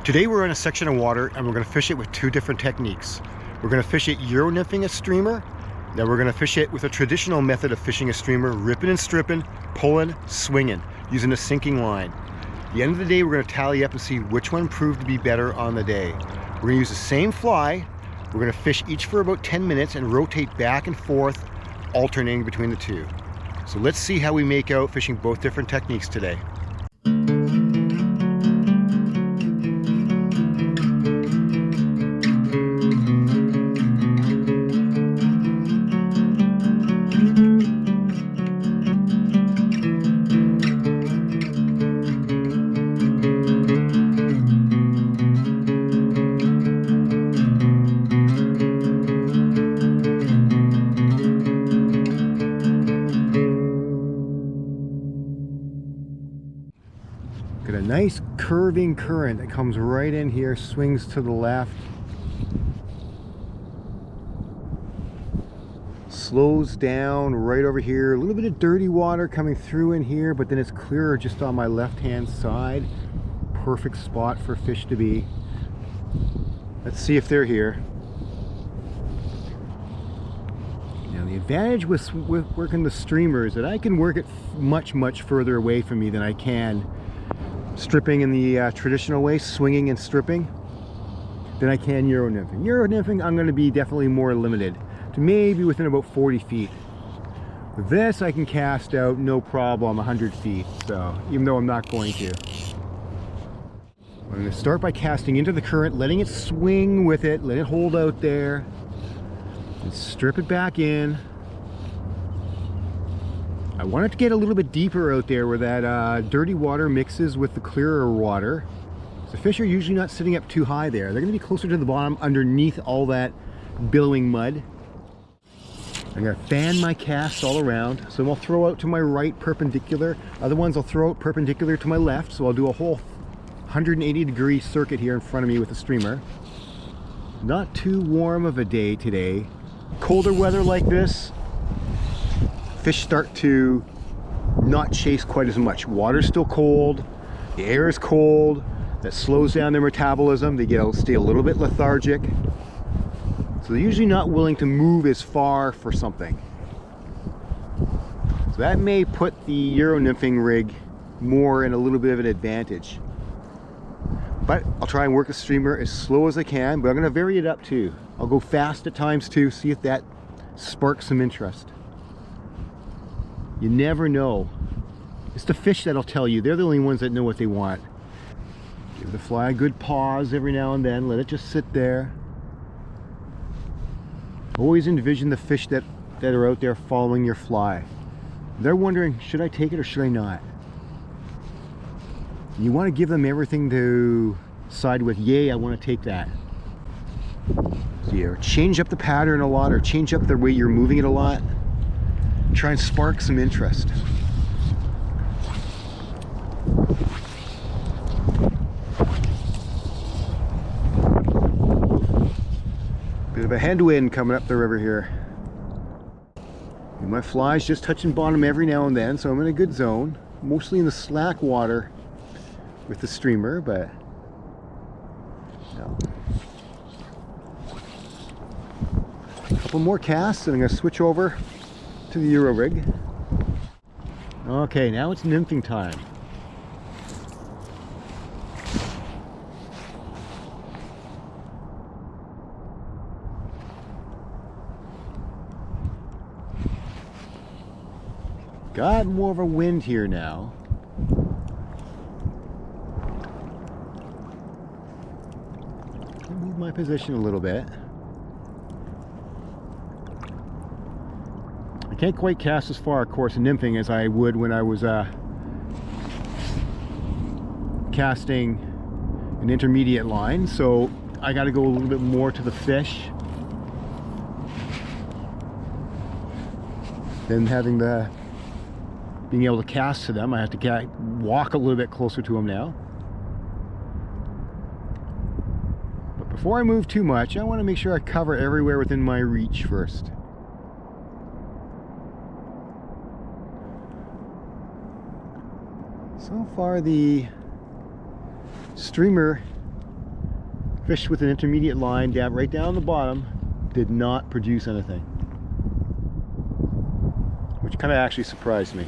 Today we're in a section of water and we're going to fish it with two different techniques. We're going to fish it Euronymphing a streamer, then we're going to fish it with a traditional method of fishing a streamer, ripping and stripping, pulling, swinging, using a sinking line. At the end of the day, we're going to tally up and see which one proved to be better on the day. We're going to use the same fly. We're going to fish each for about 10 minutes and rotate back and forth, alternating between the two. So let's see how we make out fishing both different techniques today. Got a nice curving current that comes right in here, swings to the left, slows down right over here. A little bit of dirty water coming through in here, but then it's clearer just on my left hand side. Perfect spot for fish to be. Let's see if they're here. Now the advantage with working the streamer is that I can work it much further away from me than I can stripping in the traditional way, swinging and stripping, than I can Euronymphing. Euronymphing, I'm going to be definitely more limited to maybe within about 40 feet. With this, I can cast out no problem 100 feet, so even though I'm not going to. I'm going to start by casting into the current, letting it swing with it, let it hold out there, and strip it back in. I want it to get a little bit deeper out there where that dirty water mixes with the clearer water. So fish are usually not sitting up too high there. They're going to be closer to the bottom underneath all that billowing mud. I'm going to fan my casts all around. So I'll throw out to my right perpendicular. Other ones I'll throw out perpendicular to my left. So I'll do a whole 180-degree circuit here in front of me with a streamer. Not too warm of a day today. Colder weather like this, fish start to not chase quite as much. Water's still cold, the air is cold, that slows down their metabolism. They stay a little bit lethargic. So they're usually not willing to move as far for something. So that may put the Euronymphing rig more in a little bit of an advantage. But I'll try and work the streamer as slow as I can, but I'm going to vary it up too. I'll go fast at times too, see if that sparks some interest. You never know. It's the fish that'll tell you. They're the only ones that know what they want. Give the fly a good pause every now and then. Let it just sit there. Always envision the fish that are out there following your fly. They're wondering, should I take it or should I not? You want to give them everything to side with, yay, I want to take that. So you change up the pattern a lot or change up the way you're moving it a lot. Try and spark some interest. Bit of a headwind coming up the river here. And my fly's just touching bottom every now and then, so I'm in a good zone. Mostly in the slack water with the streamer, but no. A couple more casts and I'm going to switch over to the Euro rig. Okay, now it's nymphing time. Got more of a wind here now. I'll move my position a little bit. Can't quite cast as far, of course, in nymphing as I would when I was casting an intermediate line, so I got to go a little bit more to the fish than being able to cast to them. I have to walk a little bit closer to them now. But before I move too much, I want to make sure I cover everywhere within my reach first. So far the streamer Fish with an intermediate line down right down the bottom, did not produce anything, which kind of actually surprised me.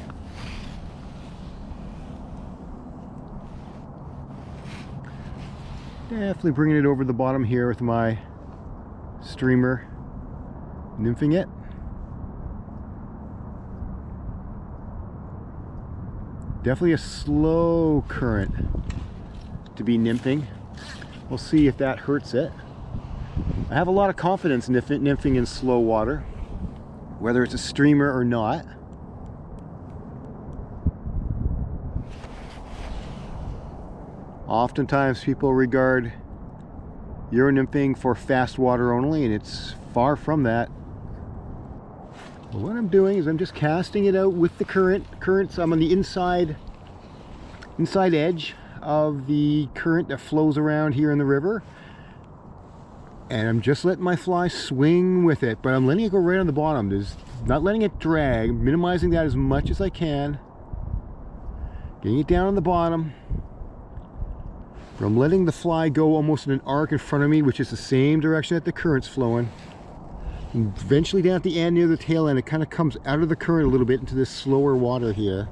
Definitely bringing it over the bottom here with my streamer, nymphing it. Definitely a slow current to be nymphing. We'll see if that hurts it. I have a lot of confidence in nymphing in slow water, whether it's a streamer or not. Oftentimes people regard Euronymphing for fast water only, and it's far from that. But what I'm doing is I'm just casting it out with the currents. I'm on the inside edge of the current that flows around here in the river, and I'm just letting my fly swing with it, but I'm letting it go right on the bottom. There's not letting it drag, minimizing that as much as I can, getting it down on the bottom. I'm letting the fly go almost in an arc in front of me, which is the same direction that the current's flowing. And eventually down at the end near the tail end, it kind of comes out of the current a little bit into this slower water here.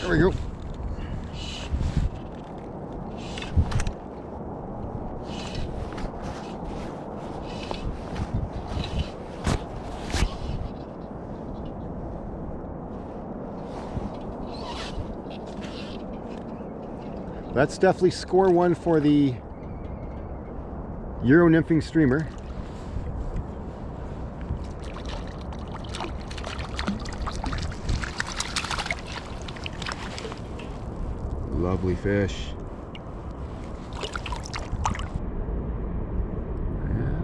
There we go. That's definitely score one for the Euronymphing streamer. Lovely fish.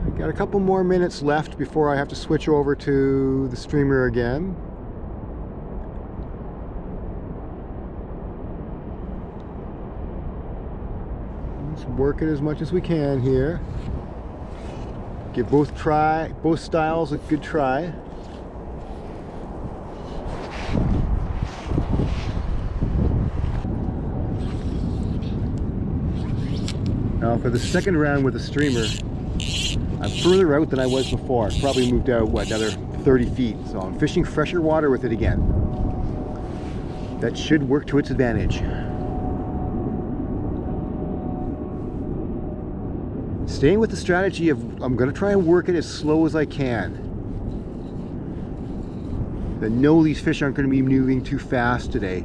I got a couple more minutes left before I have to switch over to the streamer again. Let's work it as much as we can here. Give both styles a good try. Now for the second round with the streamer, I'm further out than I was before. I've probably moved out, what, another 30 feet. So I'm fishing fresher water with it again. That should work to its advantage. Staying with the strategy of I'm going to try and work it as slow as I can. I know these fish aren't going to be moving too fast today.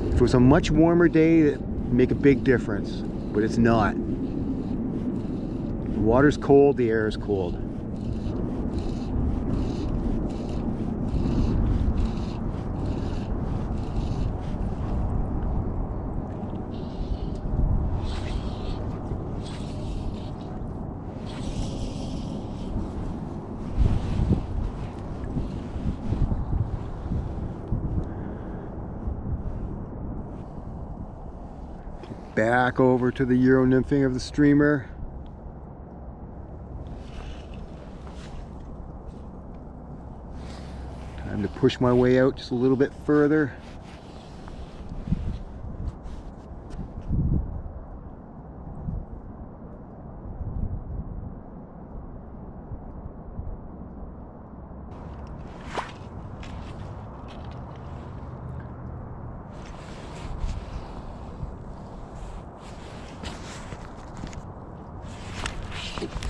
If it was a much warmer day, it'd make a big difference. But it's not. The water's cold, the air is cold. Back over to the Euronymphing of the streamer. Time to push my way out just a little bit further.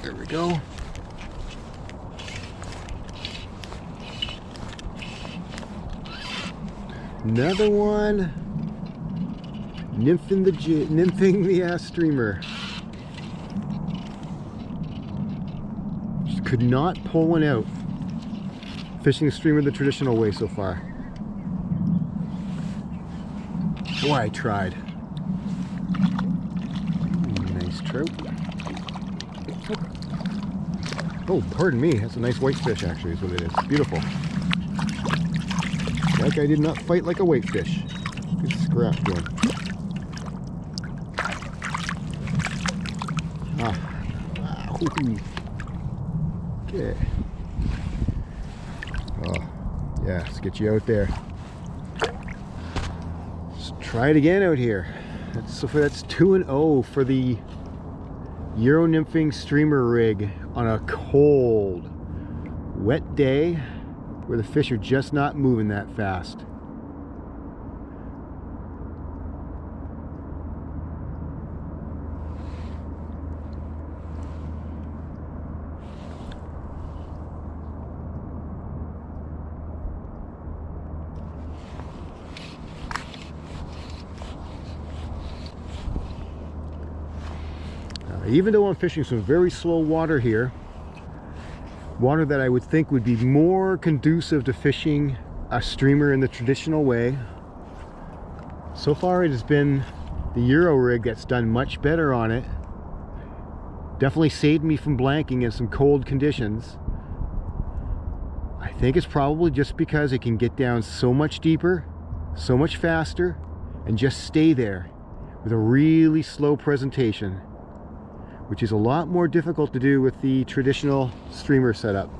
There we go. Another one. Nymphing the streamer. Just could not pull one out. Fishing the streamer the traditional way so far. Boy, I tried. Nice trout. Oh, pardon me. That's a nice whitefish, actually, is what it is. Beautiful. That guy did not fight like a whitefish. Good scrap going. Ah. Okay. Oh, yeah, let's get you out there. Let's try it again out here. So that's 2-0 for the Euronymphing streamer rig on a cold, wet day where the fish are just not moving that fast. Even though I'm fishing some very slow water here, water that I would think would be more conducive to fishing a streamer in the traditional way, so far it has been the Euro rig that's done much better on it. Definitely saved me from blanking in some cold conditions. I think it's probably just because it can get down so much deeper, so much faster, and just stay there with a really slow presentation, which is a lot more difficult to do with the traditional streamer setup.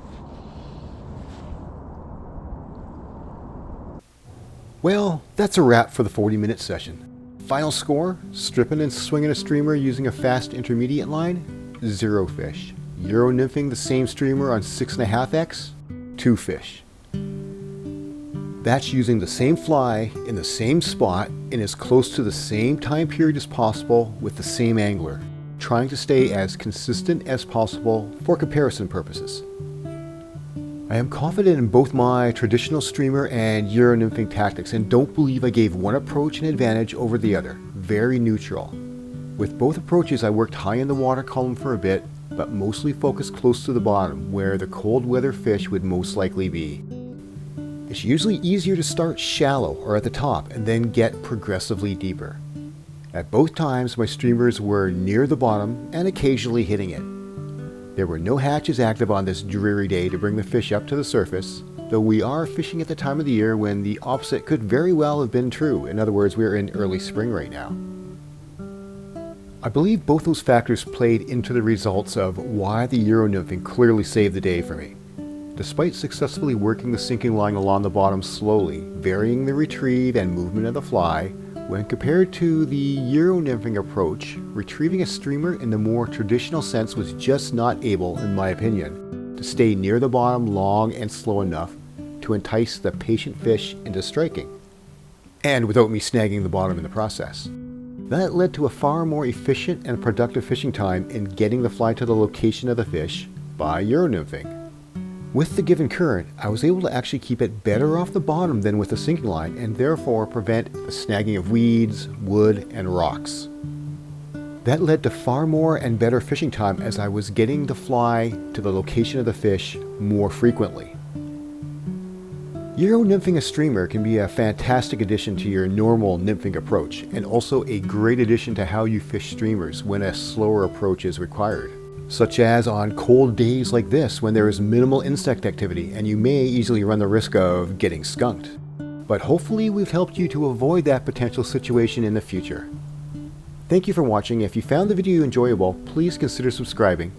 Well, that's a wrap for the 40-minute session. Final score, stripping and swinging a streamer using a fast intermediate line, 0 fish. Euronymphing the same streamer on 6.5x, 2 fish. That's using the same fly in the same spot and as close to the same time period as possible with the same angler, trying to stay as consistent as possible for comparison purposes. I am confident in both my traditional streamer and Euronymphing tactics and don't believe I gave one approach an advantage over the other. Very neutral. With both approaches I worked high in the water column for a bit, but mostly focused close to the bottom where the cold weather fish would most likely be. It's usually easier to start shallow or at the top and then get progressively deeper. At both times, my streamers were near the bottom and occasionally hitting it. There were no hatches active on this dreary day to bring the fish up to the surface, though we are fishing at the time of the year when the opposite could very well have been true. In other words, we're in early spring right now. I believe both those factors played into the results of why the Euronymphing clearly saved the day for me. Despite successfully working the sinking line along the bottom slowly, varying the retrieve and movement of the fly, when compared to the Euronymphing approach, retrieving a streamer in the more traditional sense was just not able, in my opinion, to stay near the bottom long and slow enough to entice the patient fish into striking, and without me snagging the bottom in the process. That led to a far more efficient and productive fishing time in getting the fly to the location of the fish by Euronymphing. With the given current, I was able to actually keep it better off the bottom than with the sinking line and therefore prevent the snagging of weeds, wood, and rocks. That led to far more and better fishing time as I was getting the fly to the location of the fish more frequently. Euronymphing a streamer can be a fantastic addition to your normal nymphing approach and also a great addition to how you fish streamers when a slower approach is required, such as on cold days like this when there is minimal insect activity and you may easily run the risk of getting skunked. But hopefully we've helped you to avoid that potential situation in the future. Thank you for watching. If you found the video enjoyable, please consider subscribing,